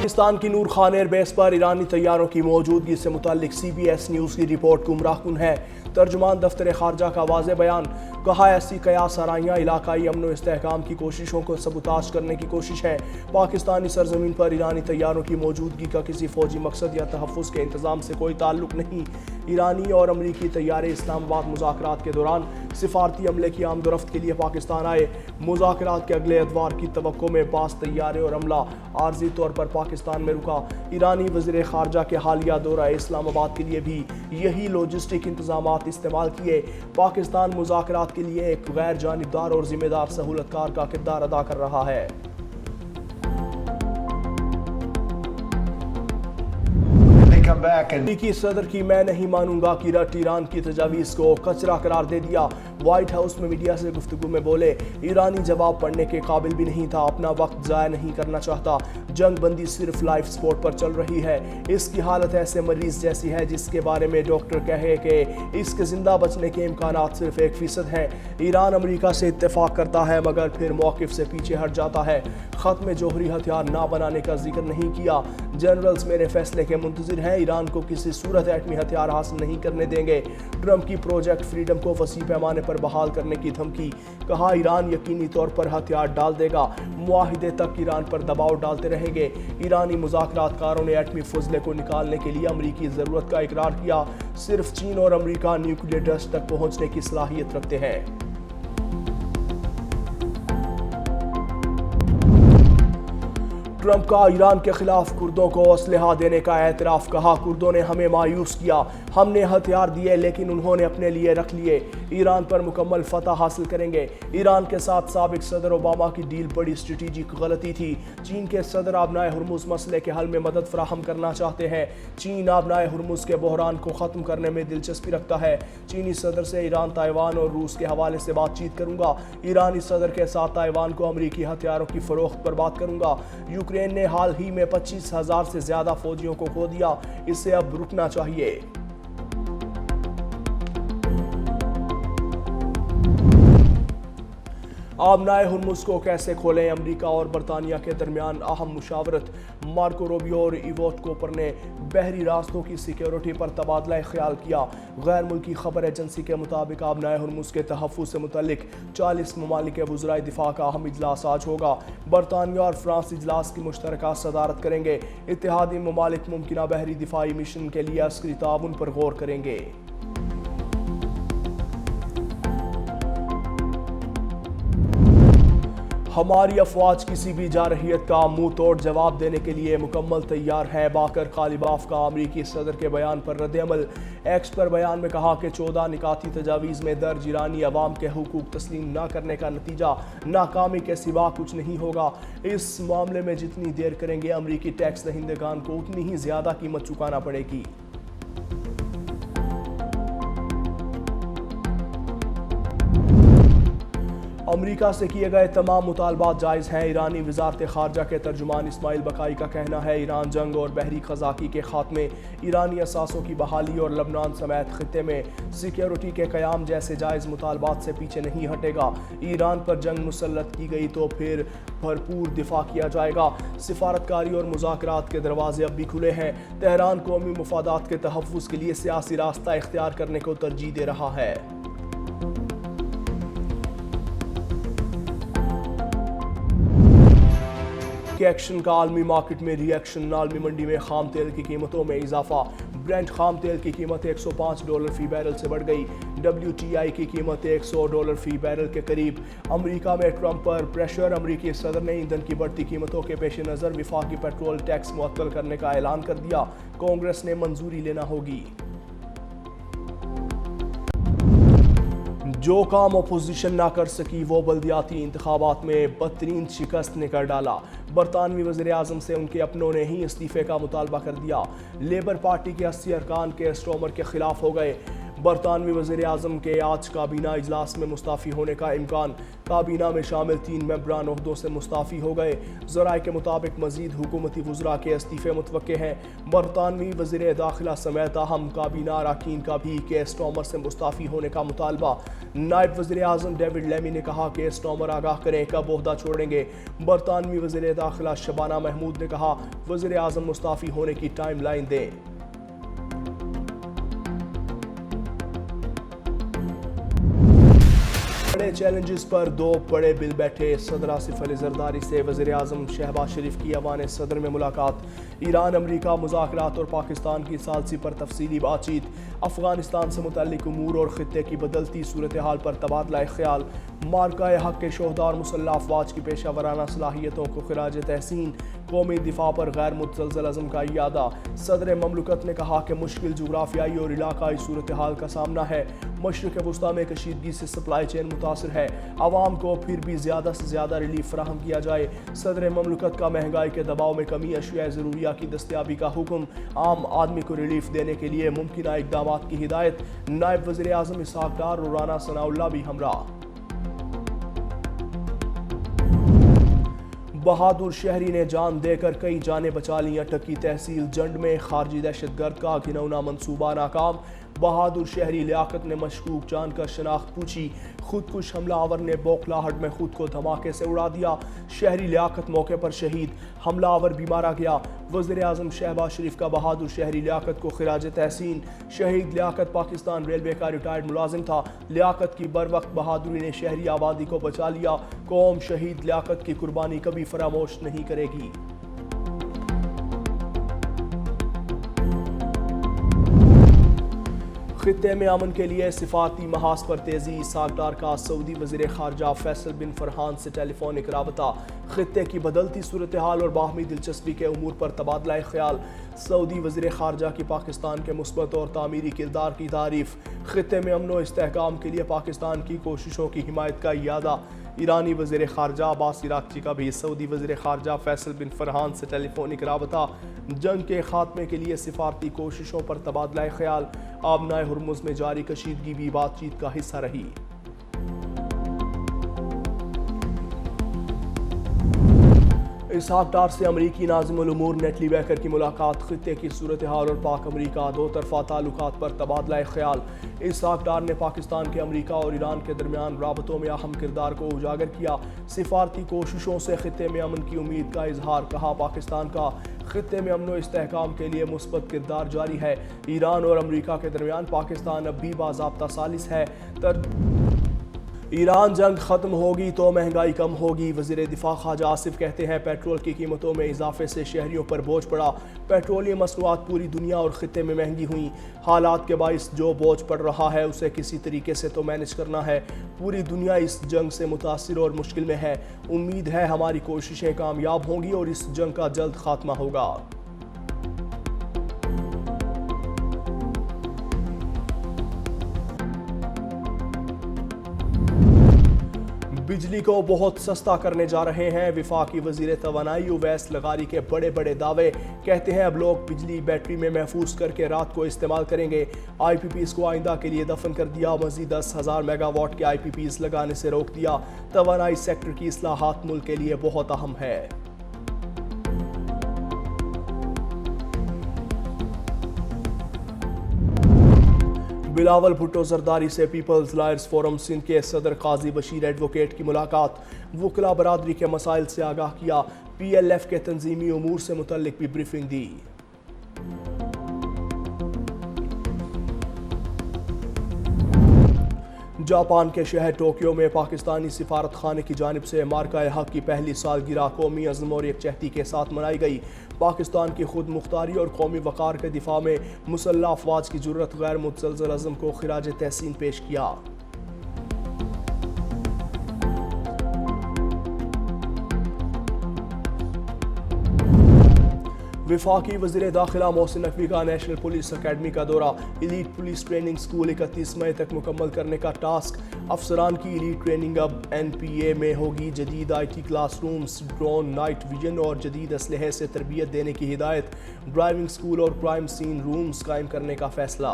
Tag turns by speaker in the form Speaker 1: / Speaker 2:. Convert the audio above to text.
Speaker 1: پاکستان کی نور Khan air base پر ایرانی طیاروں کی موجودگی سے متعلق سی بی ایس نیوز کی رپورٹ گمراہ کن ہے۔ ترجمان دفتر خارجہ کا واضح بیان، کہا ایسی قیاس آرائیاں علاقائی امن و استحکام کی کوششوں کو سبوتاژ کرنے کی کوشش ہے۔ پاکستانی سرزمین پر ایرانی طیاروں کی موجودگی کا کسی فوجی مقصد یا تحفظ کے انتظام سے کوئی تعلق نہیں۔ ایرانی اور امریکی طیارے اسلام آباد مذاکرات کے دوران سفارتی عملے کی آمد و رفت کے لیے پاکستان آئے۔ مذاکرات کے اگلے اتوار کی توقع میں بعض طیارے اور عملہ عارضی طور پر پاکستان میں رکا۔ ایرانی وزیر خارجہ کے حالیہ دورہ اسلام آباد کے لیے بھی یہی لاجسٹک انتظامات استعمال کیے۔ پاکستان مذاکرات کے لیے ایک غیر جانبدار اور ذمہ دار سہولت کار کا کردار ادا کر رہا ہے۔ امریکی صدر کی میں نہیں مانوں گا کی رٹ ایران کی تجاویز کو کچرا قرار دے دیا۔ وائٹ ہاؤس میں میڈیا سے گفتگو میں بولے، ایرانی جواب پڑھنے کے قابل بھی نہیں تھا، اپنا وقت ضائع نہیں کرنا چاہتا۔ جنگ بندی صرف لائف سپورٹ پر چل رہی ہے۔ اس کی حالت ایسے مریض جیسی ہے جس کے بارے میں ڈاکٹر کہے کہ اس کے زندہ بچنے کے امکانات صرف 1% ہیں۔ ایران امریکہ سے اتفاق کرتا ہے مگر پھر موقف سے پیچھے ہٹ جاتا ہے۔ ختم جوہری ہتھیار نہ بنانے کا ذکر نہیں کیا۔ جنرلز میرے فیصلے کے منتظر ہیں، ایران کو کسی صورت ایٹمی ہتھیار حاصل نہیں کرنے دیں گے۔ ٹرمپ کی پروجیکٹ فریڈم کو وسیع پیمانے پر بحال کرنے کی دھمکی، کہا ایران یقینی طور پر ہتھیار ڈال دے گا، معاہدے تک ایران پر دباؤ ڈالتے رہیں گے۔ ایرانی مذاکرات کاروں نے ایٹمی فضلے کو نکالنے کے لیے امریکی ضرورت کا اقرار کیا۔ صرف چین اور امریکہ نیوکلیئر ٹیسٹ تک پہنچنے کی صلاحیت رکھتے ہیں۔ ٹرمپ کا ایران کے خلاف کردوں کو اسلحہ دینے کا اعتراف، کہا کردوں نے ہمیں مایوس کیا، ہم نے ہتھیار دیے لیکن انہوں نے اپنے لیے رکھ لیے، ایران پر مکمل فتح حاصل کریں گے۔ ایران کے ساتھ سابق صدر اوباما کی ڈیل بڑی اسٹریٹجک غلطی تھی۔ چین کے صدر آبنائے ہرمز مسئلے کے حل میں مدد فراہم کرنا چاہتے ہیں۔ چین آبنائے ہرمز کے بحران کو ختم کرنے میں دلچسپی رکھتا ہے۔ چینی صدر سے ایران، تائیوان اور روس کے حوالے سے بات چیت کروں گا۔ ایرانی صدر کے ساتھ تائیوان کو امریکی ہتھیاروں کی فروخت پر بات کروں گا۔ یوکرین نے حال ہی میں 25,000 سے زیادہ فوجیوں کو کھو دیا، اسے اب رکنا چاہیے۔ آبنائے ہرمز کو کیسے کھولیں، امریکہ اور برطانیہ کے درمیان اہم مشاورت۔ مارکو روبیو اور ایوٹ کوپر نے بحری راستوں کی سیکیورٹی پر تبادلہ خیال کیا۔ غیر ملکی خبر ایجنسی کے مطابق آبنائے ہرمز کے تحفظ سے متعلق 40 ممالک کے وزرائے دفاع کا اہم اجلاس آج ہوگا۔ برطانیہ اور فرانس اجلاس کی مشترکہ صدارت کریں گے۔ اتحادی ممالک ممکنہ بحری دفاعی مشن کے لیے عسکری تعاون پر غور کریں گے۔ ہماری افواج کسی بھی جارحیت کا منہ توڑ جواب دینے کے لیے مکمل تیار ہیں، باقر قالیباف کا امریکی صدر کے بیان پر رد عمل۔ ایکس پر بیان میں کہا کہ 14 نکاتی تجاویز میں درج ایرانی عوام کے حقوق تسلیم نہ کرنے کا نتیجہ ناکامی کے سوا کچھ نہیں ہوگا۔ اس معاملے میں جتنی دیر کریں گے امریکی ٹیکس دہندگان کو اتنی ہی زیادہ قیمت چکانا پڑے گی۔ امریکہ سے کیے گئے تمام مطالبات جائز ہیں، ایرانی وزارت خارجہ کے ترجمان اسماعیل بقائی کا کہنا ہے۔ ایران جنگ اور بحری قزاقی کے خاتمے، ایرانی اثاثوں کی بحالی اور لبنان سمیت خطے میں سیکیورٹی کے قیام جیسے جائز مطالبات سے پیچھے نہیں ہٹے گا۔ ایران پر جنگ مسلط کی گئی تو پھر بھرپور دفاع کیا جائے گا۔ سفارتکاری اور مذاکرات کے دروازے اب بھی کھلے ہیں۔ تہران قومی مفادات کے تحفظ کے لیے سیاسی راستہ اختیار کرنے کو ترجیح دے رہا ہے۔ کہ ایکشن کا عالمی مارکیٹ میں ری ایکشن، عالمی منڈی میں خام تیل کی قیمتوں میں اضافہ۔ برینٹ خام تیل کی قیمت $105 فی بیرل سے بڑھ گئی۔ WTI کی قیمت $100 فی بیرل کے قریب۔ امریکہ میں ٹرمپ پر پریشر، امریکی صدر نے ایندھن کی بڑھتی قیمتوں کے پیش نظر وفاقی پیٹرول ٹیکس معطل کرنے کا اعلان کر دیا، کانگریس نے منظوری لینا ہوگی۔ جو کام اپوزیشن نہ کر سکی وہ بلدیاتی انتخابات میں بدترین شکست نے کر ڈالا۔ برطانوی وزیر اعظم سے ان کے اپنوں نے ہی استعفے کا مطالبہ کر دیا۔ لیبر پارٹی کے 80 ارکان کے اسٹورمر کے خلاف ہو گئے۔ برطانوی وزیر اعظم کے آج کابینہ اجلاس میں مستعفی ہونے کا امکان، کابینہ میں شامل 3 ممبران عہدوں سے مستعفی ہو گئے۔ ذرائع کے مطابق مزید حکومتی وزراء کے استعفے متوقع ہیں۔ برطانوی وزیر داخلہ سمیت اہم کابینہ اراکین کا بھی کیئر سٹارمر سے مستعفی ہونے کا مطالبہ۔ نائب وزیر اعظم ڈیوڈ لیمی نے کہا کہ سٹارمر آگاہ کریں کب عہدہ چھوڑیں گے۔ برطانوی وزیر داخلہ شبانہ محمود نے کہا وزیر اعظم مستعفی ہونے کی ٹائم لائن دیں۔ بڑے چیلنجز پر 2 بڑے بل بیٹھے، صدر آصف علی زرداری سے وزیر اعظم شہباز شریف کی ایوان صدر میں ملاقات۔ ایران امریکہ مذاکرات اور پاکستان کی ثالثی پر تفصیلی بات چیت۔ افغانستان سے متعلق امور اور خطے کی بدلتی صورتحال پر تبادلہ خیال۔ مارکہ حق کے شہداء اور مسلح افواج کی پیشہ ورانہ صلاحیتوں کو خراج تحسین۔ قومی دفاع پر غیر متزلزل عزم کا اعادہ۔ صدر مملکت نے کہا کہ مشکل جغرافیائی اور علاقائی صورتحال کا سامنا ہے۔ مشرق وسطیٰ میں کشیدگی سے سپلائی چین متاثر ہے، عوام کو پھر بھی زیادہ سے زیادہ ریلیف فراہم کیا جائے۔ صدر مملکت کا مہنگائی کے دباؤ میں کمی، اشیاء ضروریہ کی دستیابی کا حکم، عام آدمی کو ریلیف دینے کے لیے ممکنہ اقدامات کی ہدایت۔ نائب وزیر اعظم اسحاق ڈار اور رانا ثناء اللہ بھی ہمراہ۔ بہادر شہری نے جان دے کر کئی جانیں بچا لیں، اٹکی تحصیل جنڈ میں خارجی دہشت گرد کا گھناؤنا منصوبہ ناکام۔ بہادر شہری لیاقت نے مشکوک جان کر شناخت پوچھی، خودکش حملہ آور نے بوکلاہٹ میں خود کو دھماکے سے اڑا دیا۔ شہری لیاقت موقع پر شہید، حملہ آور بھی مارا گیا۔ وزیر اعظم شہباز شریف کا بہادر شہری لیاقت کو خراج تحسین۔ شہید لیاقت پاکستان ریلوے کا ریٹائرڈ ملازم تھا۔ لیاقت کی بروقت بہادری نے شہری آبادی کو بچا لیا۔ قوم شہید لیاقت کی قربانی کبھی فراموش نہیں کرے گی۔ خطے میں امن کے لیے سفارتی محاذ پر تیزی، اسحاق ڈار کا سعودی وزیر خارجہ فیصل بن فرحان سے ٹیلی فونک رابطہ۔ خطے کی بدلتی صورتحال اور باہمی دلچسپی کے امور پر تبادلہ خیال۔ سعودی وزیر خارجہ کی پاکستان کے مثبت اور تعمیری کردار کی تعریف۔ خطے میں امن و استحکام کے لیے پاکستان کی کوششوں کی حمایت کا اعادہ۔ ایرانی وزیر خارجہ عباس عراقچی کا بھی سعودی وزیر خارجہ فیصل بن فرحان سے ٹیلی فونک رابطہ۔ جنگ کے خاتمے کے لیے سفارتی کوششوں پر تبادلہ خیال۔ آبنائے ہرمز میں جاری کشیدگی بھی بات چیت کا حصہ رہی۔ اسحاق ڈار سے امریکی ناظم الامور نیٹلی بیکر کی ملاقات۔ خطے کی صورتحال اور پاک امریکہ دو طرفہ تعلقات پر تبادلہ خیال۔ اسحاق ڈار نے پاکستان کے امریکہ اور ایران کے درمیان رابطوں میں اہم کردار کو اجاگر کیا۔ سفارتی کوششوں سے خطے میں امن کی امید کا اظہار، کہا پاکستان کا خطے میں امن و استحکام کے لیے مثبت کردار جاری ہے۔ ایران اور امریکہ کے درمیان پاکستان اب بھی باضابطہ ثالث ہے۔ ایران جنگ ختم ہوگی تو مہنگائی کم ہوگی، وزیر دفاع خواجہ آصف کہتے ہیں پیٹرول کی قیمتوں میں اضافے سے شہریوں پر بوجھ پڑا۔ پیٹرولیم مصنوعات پوری دنیا اور خطے میں مہنگی ہوئیں۔ حالات کے باعث جو بوجھ پڑ رہا ہے اسے کسی طریقے سے تو مینج کرنا ہے۔ پوری دنیا اس جنگ سے متاثر اور مشکل میں ہے۔ امید ہے ہماری کوششیں کامیاب ہوں گی اور اس جنگ کا جلد خاتمہ ہوگا۔ بجلی کو بہت سستا کرنے جا رہے ہیں، وفاقی وزیر توانائی اویس لغاری کے بڑے بڑے دعوے، کہتے ہیں اب لوگ بجلی بیٹری میں محفوظ کر کے رات کو استعمال کریں گے۔ آئی پی پیز کو آئندہ کے لیے دفن کر دیا، مزید 10,000 میگا واٹ کے آئی پی پیز لگانے سے روک دیا۔ توانائی سیکٹر کی اصلاحات ملک کے لیے بہت اہم ہے۔ بلاول بھٹو زرداری سے پیپلز لائرز فورم سندھ کے صدر قاضی بشیر ایڈوکیٹ کی ملاقات، وکلاء برادری کے مسائل سے آگاہ کیا، پی ایل ایف کے تنظیمی امور سے متعلق بھی بریفنگ دی۔ جاپان کے شہر ٹوکیو میں پاکستانی سفارت خانے کی جانب سے مارکہ حق کی پہلی سالگرہ قومی عزم اور یکجہتی کے ساتھ منائی گئی۔ پاکستان کی خود مختاری اور قومی وقار کے دفاع میں مسلح افواج کی جرأت، غیر متزلزل عزم کو خراج تحسین پیش کیا۔ وفاقی وزیر داخلہ محسن نقوی کا نیشنل پولیس اکیڈمی کا دورہ، ایلیٹ پولیس ٹریننگ سکول 31 مئی تک مکمل کرنے کا ٹاسک۔ افسران کی ایلیٹ ٹریننگ اب NPA میں ہوگی، جدید IT class rooms, drone, night vision اور جدید اسلحے سے تربیت دینے کی ہدایت۔ ڈرائیونگ سکول اور کرائم سین رومز قائم کرنے کا فیصلہ۔